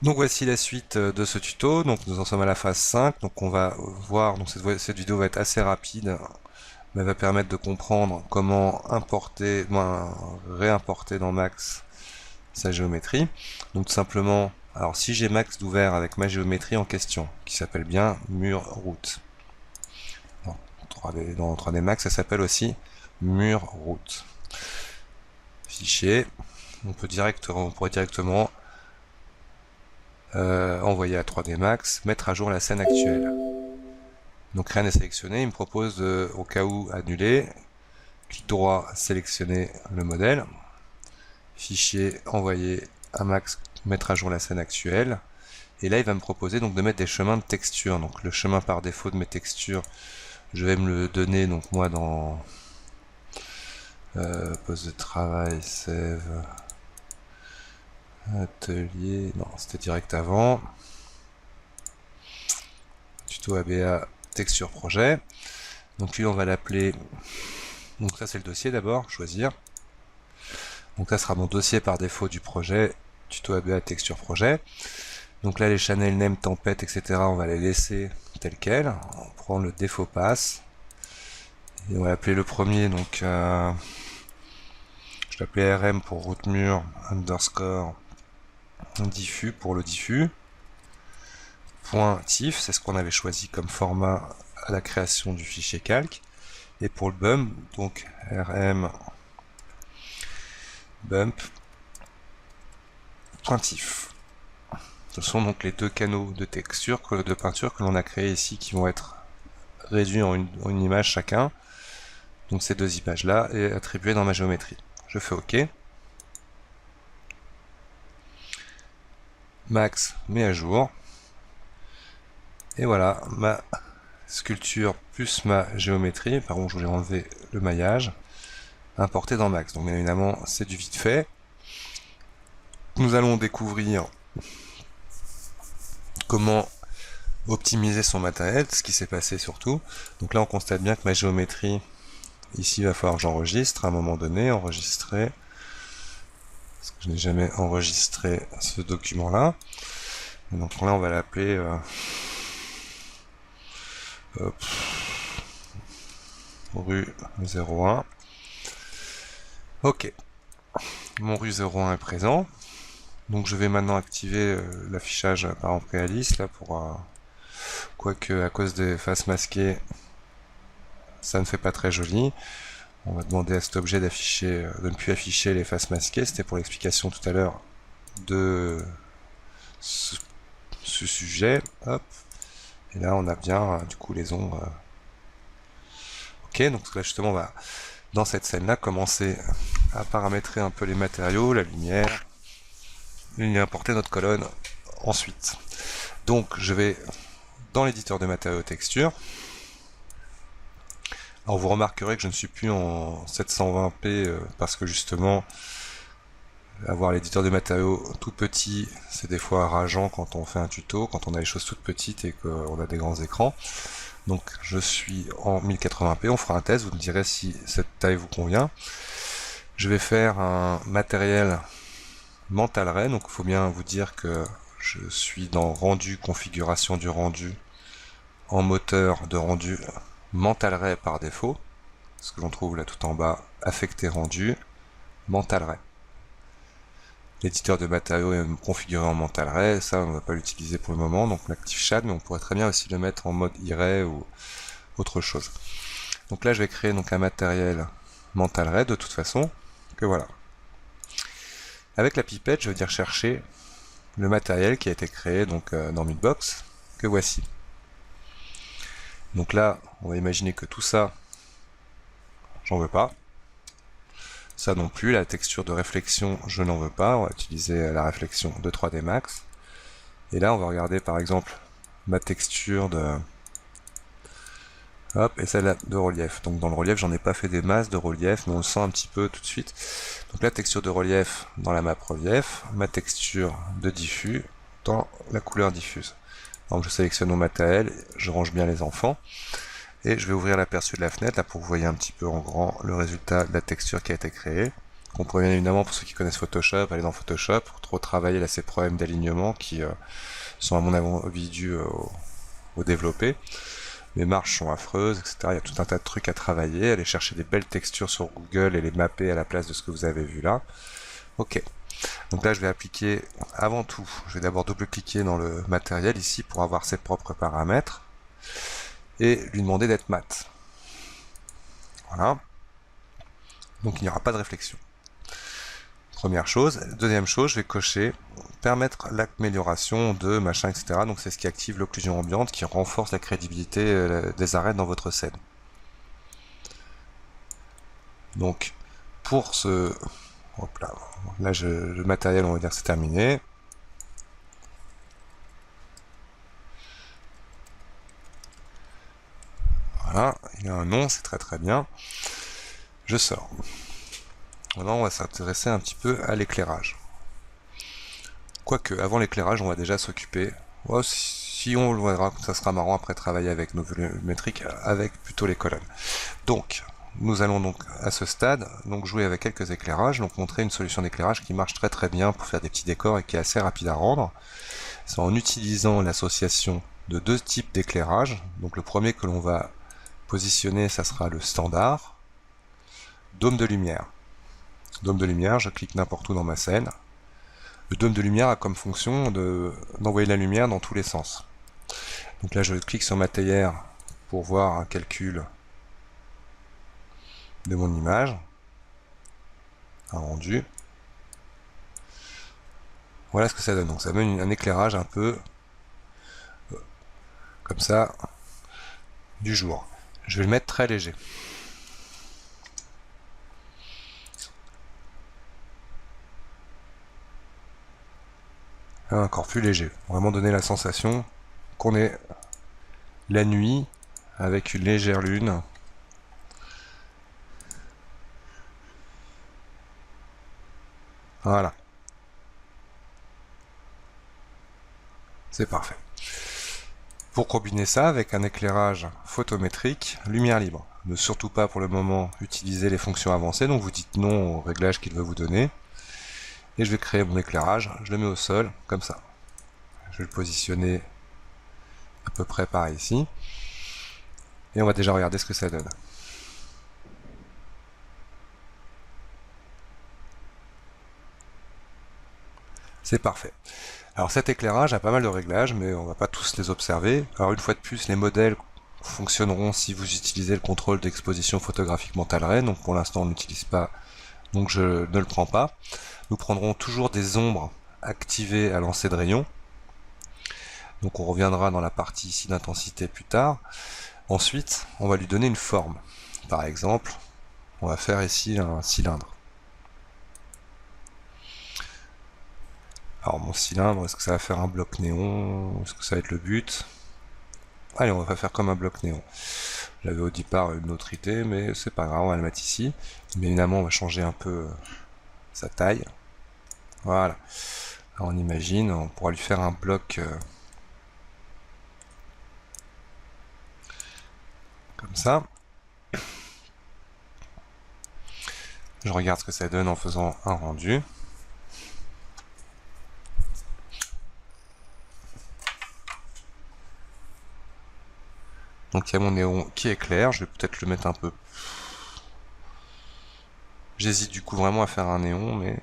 Donc voici la suite de ce tuto. Donc nous en sommes à la phase 5. Donc on va voir, donc cette vidéo va être assez rapide, mais va permettre de comprendre comment importer, réimporter dans Max sa géométrie. Donc tout simplement, alors si j'ai Max d'ouvert avec ma géométrie en question, qui s'appelle bien mur route. Dans 3D Max, ça s'appelle aussi mur route. Fichier, on pourrait directement envoyer à 3D Max, mettre à jour la scène actuelle. Donc rien n'est sélectionné, il me propose au cas où annuler, clic droit, sélectionner le modèle, fichier, envoyer à Max, mettre à jour la scène actuelle, et là il va me proposer donc de mettre des chemins de texture. Donc le chemin par défaut de mes textures, je vais me le donner donc moi dans poste de travail, save, atelier, non c'était direct avant, tuto ABA, texture projet. Donc lui on va l'appeler, donc ça c'est le dossier d'abord, choisir. Donc ça sera mon dossier par défaut du projet, tuto ABA texture projet. Donc là les channel name, tempête, etc. on va les laisser tels quels. On prend le défaut pass. Et on va appeler le premier, donc je l'appelais RM pour route mur underscore diffus pour le diffus. Point .tif, c'est ce qu'on avait choisi comme format à la création du fichier calque. Et pour le bump, donc rm bump pointif. Ce sont donc les deux canaux de texture, de peinture que l'on a créés ici qui vont être réduits en une image chacun. Donc ces deux images là et attribuées dans ma géométrie. Je fais OK. Max met à jour. Et voilà, ma sculpture plus ma géométrie, par contre je voulais enlever le maillage, importé dans Max. Donc bien évidemment c'est du vite fait. Nous allons découvrir comment optimiser son matériel, ce qui s'est passé surtout. Donc là on constate bien que ma géométrie, ici il va falloir que j'enregistre à un moment donné, enregistrer, parce que je n'ai jamais enregistré ce document là. Donc là on va l'appeler rue 01. Ok, mon rue 01 est présent. Donc je vais maintenant activer l'affichage par exemple réaliste là pour quoique à cause des faces masquées ça ne fait pas très joli. On va demander à cet objet d'afficher, de ne plus afficher les faces masquées. C'était pour l'explication tout à l'heure de ce sujet. Hop. Et là on a bien du coup les ombres. Ok, donc là justement on va dans cette scène là commencer à paramétrer un peu les matériaux, la lumière, et importer notre colonne ensuite. Donc je vais dans l'éditeur de matériaux texture. Alors vous remarquerez que je ne suis plus en 720p parce que justement avoir l'éditeur de matériaux tout petit, c'est des fois rageant quand on fait un tuto, quand on a les choses toutes petites et qu'on a des grands écrans. Donc je suis en 1080p, on fera un test, vous me direz si cette taille vous convient. Je vais faire un matériel mental ray, donc il faut bien vous dire que je suis dans rendu, configuration du rendu, en moteur de rendu mental ray par défaut, ce que l'on trouve là tout en bas, affecté rendu, mental ray. L'éditeur de matériaux est configuré en mental ray, ça on ne va pas l'utiliser pour le moment, donc l'active shad, mais on pourrait très bien aussi le mettre en mode e-ray ou autre chose. Donc là je vais créer donc un matériel mental ray de toute façon, que voilà. Avec la pipette, je vais dire chercher le matériel qui a été créé donc dans Meatbox, que voici. Donc là, on va imaginer que tout ça, j'en veux pas. Ça non plus, la texture de réflexion, je n'en veux pas. On va utiliser la réflexion de 3D Max. Et là, on va regarder par exemple ma texture de... Hop, et celle de relief. Donc dans le relief, j'en ai pas fait des masses de relief, mais on le sent un petit peu tout de suite. Donc la texture de relief dans la map relief, ma texture de diffus dans la couleur diffuse. Donc je sélectionne mon matériel, je range bien les enfants. Et je vais ouvrir l'aperçu de la fenêtre là pour que vous voyez un petit peu en grand le résultat de la texture qui a été créée. On pourrait bien évidemment, pour ceux qui connaissent Photoshop, aller dans Photoshop pour retravailler là, ces problèmes d'alignement qui sont à mon avis dus au développé. Les marches sont affreuses, etc. Il y a tout un tas de trucs à travailler, aller chercher des belles textures sur Google et les mapper à la place de ce que vous avez vu là. Ok. Donc là, je vais appliquer, avant tout, je vais d'abord double-cliquer dans le matériel ici pour avoir ses propres paramètres et lui demander d'être mat. Voilà. Donc il n'y aura pas de réflexion. Première chose. Deuxième chose, je vais cocher permettre l'amélioration de machin, etc. Donc c'est ce qui active l'occlusion ambiante, qui renforce la crédibilité des arêtes dans votre scène. Donc pour ce... Hop là, là le matériel, on va dire que c'est terminé. Voilà, il y a un nom, c'est très très bien. Je sors. Maintenant, on va s'intéresser un petit peu à l'éclairage. Quoique, avant l'éclairage, on va déjà s'occuper. Oh, si on le verra, ça sera marrant après travailler avec nos volumétriques, avec plutôt les colonnes. Donc, nous allons donc à ce stade donc jouer avec quelques éclairages, donc montrer une solution d'éclairage qui marche très très bien pour faire des petits décors et qui est assez rapide à rendre. C'est en utilisant l'association de deux types d'éclairage. Donc le premier que l'on va positionner, ça sera le standard, dôme de lumière. Dôme de lumière, je clique n'importe où dans ma scène. Le dôme de lumière a comme fonction d'envoyer la lumière dans tous les sens. Donc là, je clique sur ma théière pour voir un calcul de mon image, un rendu. Voilà ce que ça donne. Donc ça donne un éclairage un peu comme ça du jour. Je vais le mettre très léger. Encore plus léger. Vraiment donner la sensation qu'on est la nuit avec une légère lune. Voilà. C'est parfait. Pour combiner ça avec un éclairage photométrique, lumière libre. Ne surtout pas pour le moment utiliser les fonctions avancées, donc vous dites non au réglage qu'il veut vous donner. Et je vais créer mon éclairage, je le mets au sol, comme ça. Je vais le positionner à peu près par ici. Et on va déjà regarder ce que ça donne. C'est parfait. Alors cet éclairage a pas mal de réglages, mais on va pas tous les observer. Alors une fois de plus, les modèles fonctionneront si vous utilisez le contrôle d'exposition photographique mental ray. Donc pour l'instant on n'utilise pas, donc je ne le prends pas. Nous prendrons toujours des ombres activées à lancer de rayon. Donc on reviendra dans la partie ici d'intensité plus tard. Ensuite, on va lui donner une forme. Par exemple, on va faire ici un cylindre. Alors mon cylindre, est-ce que ça va faire un bloc néon? Est-ce que ça va être le but? Allez, on va faire comme un bloc néon. J'avais au départ une autre idée, mais c'est pas grave, on va le mettre ici. Mais évidemment, on va changer un peu sa taille. Voilà. Alors on imagine, on pourra lui faire un bloc comme ça. Je regarde ce que ça donne en faisant un rendu. Donc il y a mon néon qui est clair, je vais peut-être le mettre un peu... J'hésite du coup vraiment à faire un néon, mais...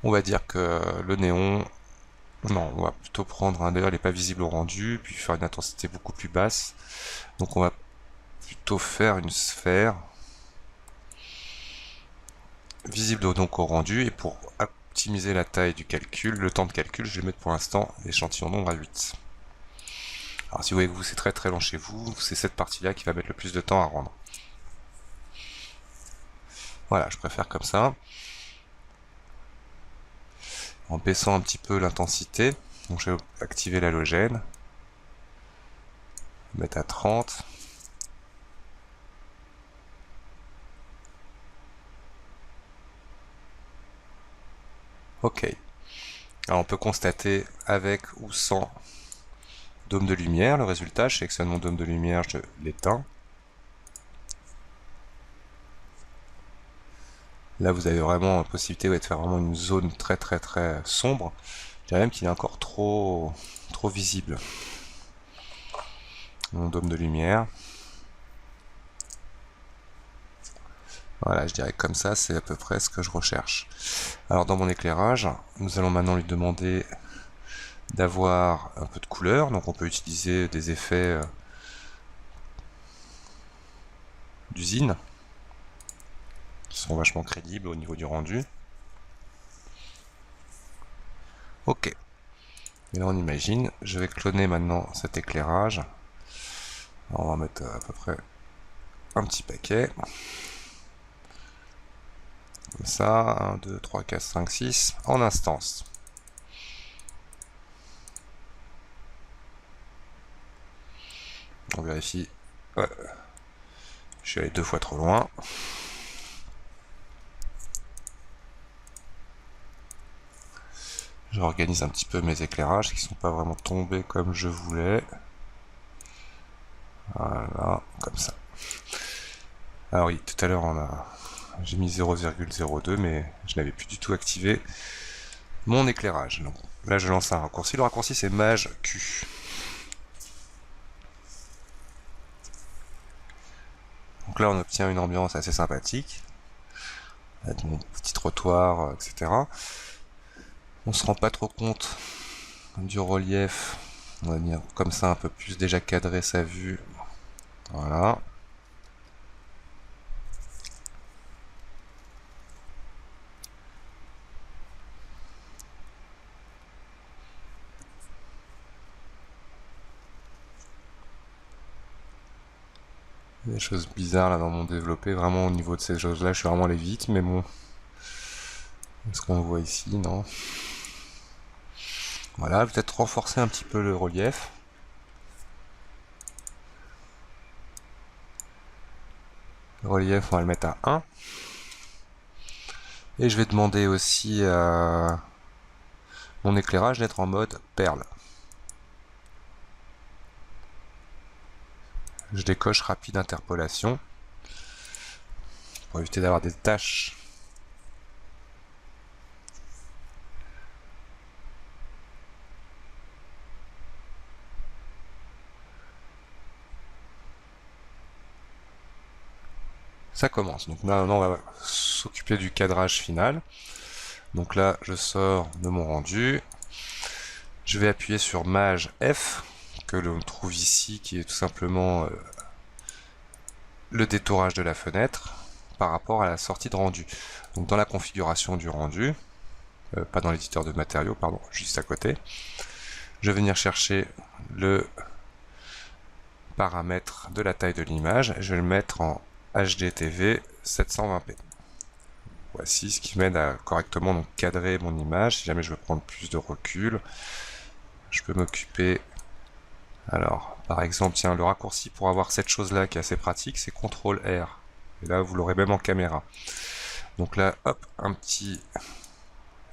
On va dire que le néon... Non, on va plutôt prendre un... D'ailleurs, il n'est pas visible au rendu, puis faire une intensité beaucoup plus basse. Donc on va plutôt faire une sphère visible donc au rendu, et pour optimiser la taille du calcul, le temps de calcul, je vais mettre pour l'instant l'échantillon nombre à 8. Alors si vous voyez que c'est très très long chez vous, c'est cette partie-là qui va mettre le plus de temps à rendre. Voilà, je préfère comme ça. En baissant un petit peu l'intensité, donc je vais activer l'halogène, mettre à 30. Ok. Alors on peut constater avec ou sans dôme de lumière le résultat. Je sélectionne mon dôme de lumière, je l'éteins. Là, vous avez vraiment la possibilité de faire vraiment une zone très très très sombre. Je dirais même qu'il est encore trop visible. Mon dôme de lumière. Voilà, je dirais que comme ça, c'est à peu près ce que je recherche. Alors dans mon éclairage, nous allons maintenant lui demander d'avoir un peu de couleur. Donc on peut utiliser des effets d'usine qui sont vachement crédibles au niveau du rendu. Ok. Et là on imagine, je vais cloner maintenant cet éclairage. Alors, on va mettre à peu près un petit paquet. Comme ça, 1, 2, 3, 4, 5, 6, en instance. On vérifie. Ouais. Je suis allé 2 fois trop loin. J'organise un petit peu mes éclairages qui ne sont pas vraiment tombés comme je voulais. Voilà, comme ça. Alors oui, tout à l'heure j'ai mis 0,02 mais je n'avais plus du tout activé mon éclairage. Donc là je lance un raccourci. Le raccourci c'est Maj Q. Donc là on obtient une ambiance assez sympathique. Avec mon petit trottoir, etc. On se rend pas trop compte du relief. On va venir comme ça un peu plus déjà cadrer sa vue. Voilà. Des choses bizarres là dans mon développé, vraiment au niveau de ces choses là, je suis vraiment allé vite, mais bon. Est-ce qu'on le voit ici? Non. Voilà, peut-être renforcer un petit peu le relief. Le relief, on va le mettre à 1. Et je vais demander aussi à mon éclairage d'être en mode perle. Je décoche rapide interpolation pour éviter d'avoir des taches. Ça commence. Donc maintenant, on va s'occuper du cadrage final. Donc là, je sors de mon rendu. Je vais appuyer sur Maj F, que l'on trouve ici, qui est tout simplement le détourage de la fenêtre par rapport à la sortie de rendu. Donc dans la configuration du rendu, pas dans l'éditeur de matériaux, pardon, juste à côté, je vais venir chercher le paramètre de la taille de l'image, je vais le mettre en HDTV 720p. Voici ce qui m'aide à correctement donc cadrer mon image. Si jamais je veux prendre plus de recul, je peux m'occuper. Alors, par exemple, tiens, le raccourci pour avoir cette chose-là qui est assez pratique, c'est CTRL R. Et là, vous l'aurez même en caméra. Donc là, hop, un petit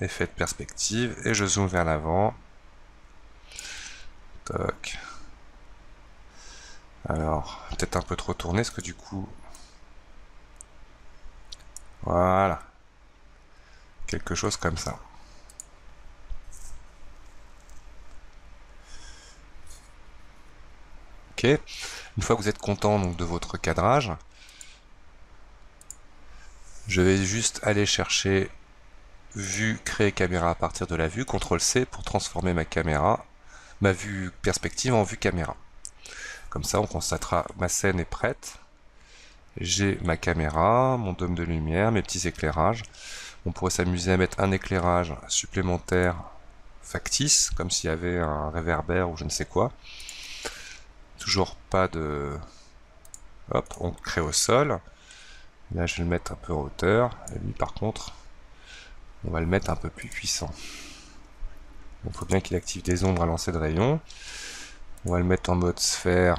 effet de perspective et je zoome vers l'avant. Toc. Alors, peut-être un peu trop tourné, parce que du coup... Voilà. Quelque chose comme ça. Ok. Une fois que vous êtes content donc, de votre cadrage, je vais juste aller chercher vue, créer caméra à partir de la vue, CTRL-C pour transformer ma vue perspective en vue caméra. Comme ça, on constatera ma scène est prête. J'ai ma caméra, mon dôme de lumière, mes petits éclairages. On pourrait s'amuser à mettre un éclairage supplémentaire factice, comme s'il y avait un réverbère ou je ne sais quoi. Toujours pas de... Hop, on crée au sol. Là, je vais le mettre un peu en hauteur. Et lui, par contre, on va le mettre un peu plus puissant. Il faut bien qu'il active des ombres à lancer de rayons. On va le mettre en mode sphère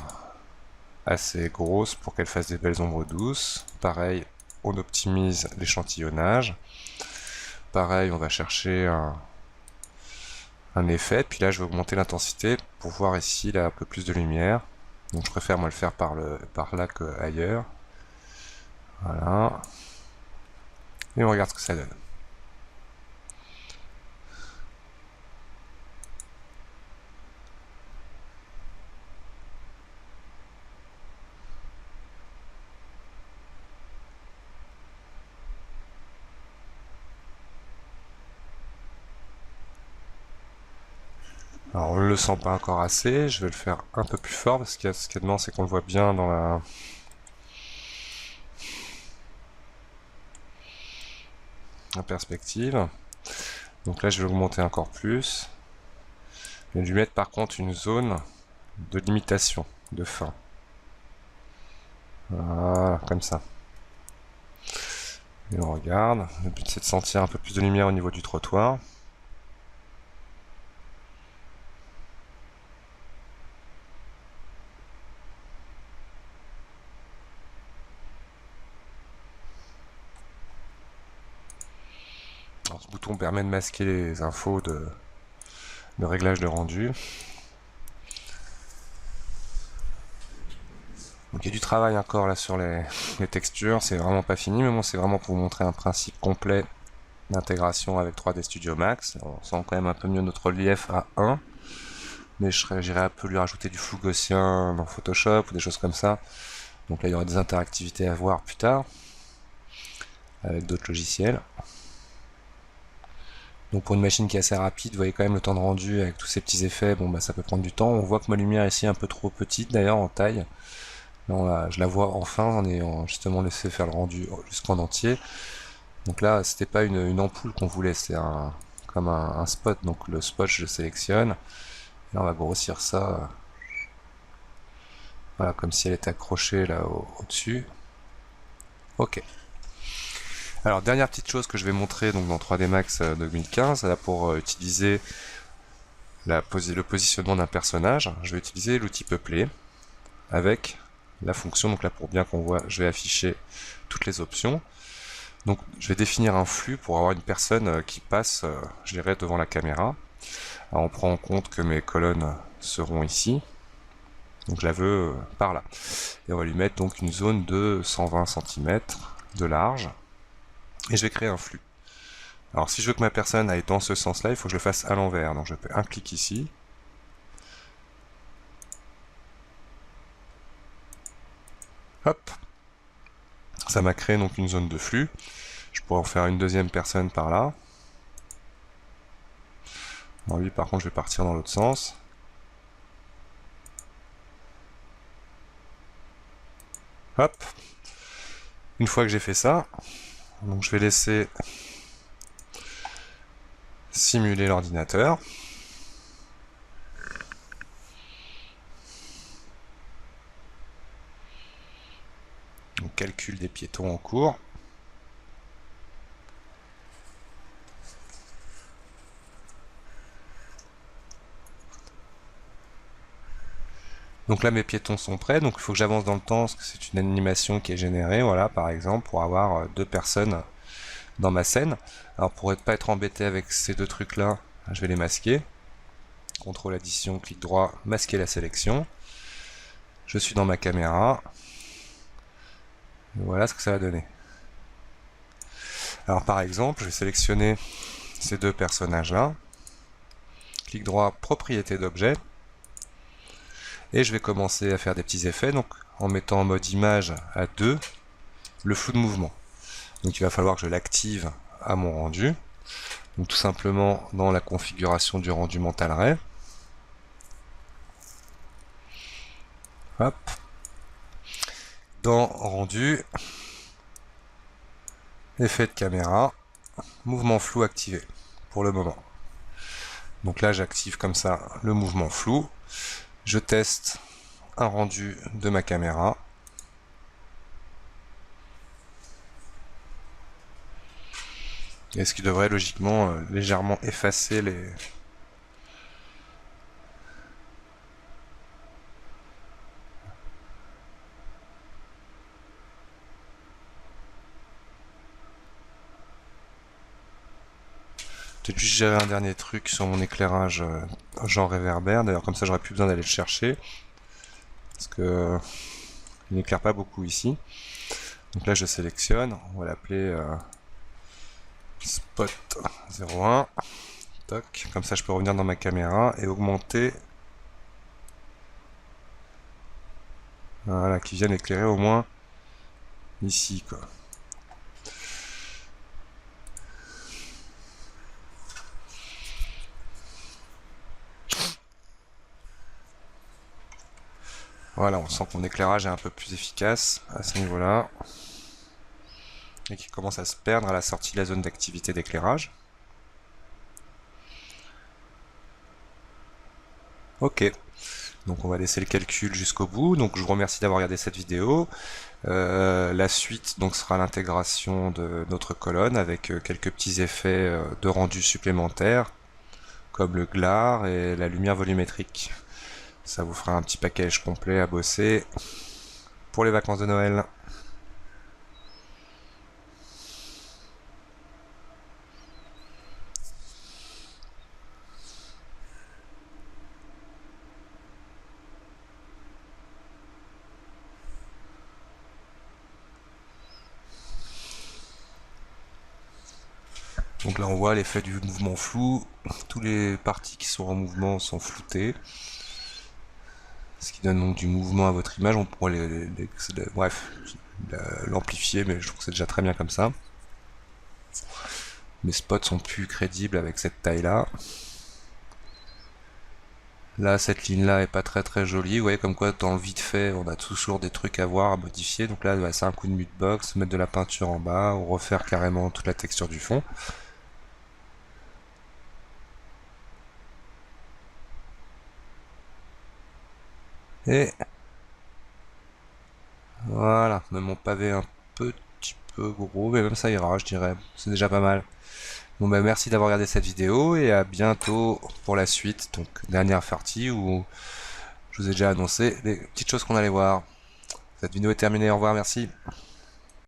assez grosse pour qu'elle fasse des belles ombres douces. Pareil, on optimise l'échantillonnage. Pareil, on va chercher un effet. Puis là, je vais augmenter l'intensité pour voir ici là, un peu plus de lumière. Donc je préfère moi le faire par là qu'ailleurs. Voilà. et on regarde ce que ça donne. Alors on ne le sent pas encore assez, je vais le faire un peu plus fort parce que ce qu'il y a dedans c'est qu'on le voit bien dans la perspective. Donc là je vais l'augmenter encore plus. Je vais lui mettre par contre une zone de limitation, de fin. Voilà, comme ça. Et on regarde. Le but c'est de sentir un peu plus de lumière au niveau du trottoir. Alors, ce bouton permet de masquer les infos de réglage de rendu. Donc il y a du travail encore là sur les textures, c'est vraiment pas fini, mais bon, c'est vraiment pour vous montrer un principe complet d'intégration avec 3D Studio Max. On sent quand même un peu mieux notre relief à 1, mais j'irai un peu lui rajouter du flou gaussien dans Photoshop ou des choses comme ça. Donc là il y aura des interactivités à voir plus tard avec d'autres logiciels. Donc pour une machine qui est assez rapide, vous voyez quand même le temps de rendu avec tous ces petits effets, bon bah ça peut prendre du temps. On voit que ma lumière ici est un peu trop petite d'ailleurs en taille. Là, je la vois enfin en ayant justement laissé faire le rendu jusqu'en entier. Donc là c'était pas une ampoule qu'on voulait, c'est comme un spot. Donc le spot je le sélectionne. Et là on va grossir ça. Voilà, comme si elle était accrochée là au-dessus. Ok. Alors dernière petite chose que je vais montrer donc dans 3D Max 2015, là pour utiliser le positionnement d'un personnage, je vais utiliser l'outil Peupler avec la fonction, donc là pour bien qu'on voit, je vais afficher toutes les options. Donc je vais définir un flux pour avoir une personne qui passe, je dirais, devant la caméra. Alors on prend en compte que mes colonnes seront ici, donc je la veux par là. Et on va lui mettre donc une zone de 120 cm de large. Et je vais créer un flux. Alors si je veux que ma personne aille dans ce sens-là, il faut que je le fasse à l'envers. Donc je fais un clic ici. Hop. Ça m'a créé donc une zone de flux. Je pourrais en faire une deuxième personne par là. Alors lui par contre je vais partir dans l'autre sens. Hop. Une fois que j'ai fait ça, donc je vais laisser simuler l'ordinateur. Donc calcul des piétons en cours. Donc là mes piétons sont prêts, donc il faut que j'avance dans le temps parce que c'est une animation qui est générée, voilà, par exemple, pour avoir deux personnes dans ma scène. Alors pour ne pas être embêté avec ces deux trucs là, je vais les masquer. CTRL addition, clic droit, masquer la sélection. Je suis dans ma caméra. Et voilà ce que ça va donner. Alors par exemple, je vais sélectionner ces deux personnages là. Clic droit, propriété d'objet. Et je vais commencer à faire des petits effets, donc en mettant en mode image à 2 le flou de mouvement. Donc il va falloir que je l'active à mon rendu. Donc tout simplement dans la configuration du rendu mental ray. Hop. Dans rendu, effet de caméra, mouvement flou activé pour le moment. Donc là j'active comme ça le mouvement flou. Je teste un rendu de ma caméra. Et ce qui devrait logiquement légèrement effacer les... Peut-être juste gérer un dernier truc sur mon éclairage genre réverbère. D'ailleurs comme ça j'aurais plus besoin d'aller le chercher. Parce que il n'éclaire pas beaucoup ici. Donc là je sélectionne, on va l'appeler spot 0,1. Toc. Comme ça, je peux revenir dans ma caméra et augmenter. Voilà, qui viennent éclairer au moins ici, quoi. Voilà, on sent que mon éclairage est un peu plus efficace à ce niveau-là. Et qui commence à se perdre à la sortie de la zone d'activité d'éclairage. Ok, donc on va laisser le calcul jusqu'au bout. Donc je vous remercie d'avoir regardé cette vidéo. La suite donc sera l'intégration de notre colonne avec quelques petits effets de rendu supplémentaires comme le glare et la lumière volumétrique. Ça vous fera un petit package complet à bosser pour les vacances de Noël. Donc là on voit l'effet du mouvement flou, toutes les parties qui sont en mouvement sont floutées, ce qui donne donc du mouvement à votre image. On pourrait bref, l'amplifier, mais je trouve que c'est déjà très bien comme ça. Mes spots sont plus crédibles avec cette taille là. Là cette ligne là est pas très jolie, vous voyez comme quoi dans le vite fait on a toujours des trucs à voir, à modifier. Donc là bah, c'est un coup de mute-box, mettre de la peinture en bas, ou refaire carrément toute la texture du fond. Et voilà, même mon pavé un petit peu gros, mais même ça ira, je dirais. C'est déjà pas mal. Bon bah merci d'avoir regardé cette vidéo et à bientôt pour la suite. Donc dernière partie où je vous ai déjà annoncé les petites choses qu'on allait voir. Cette vidéo est terminée, au revoir, merci.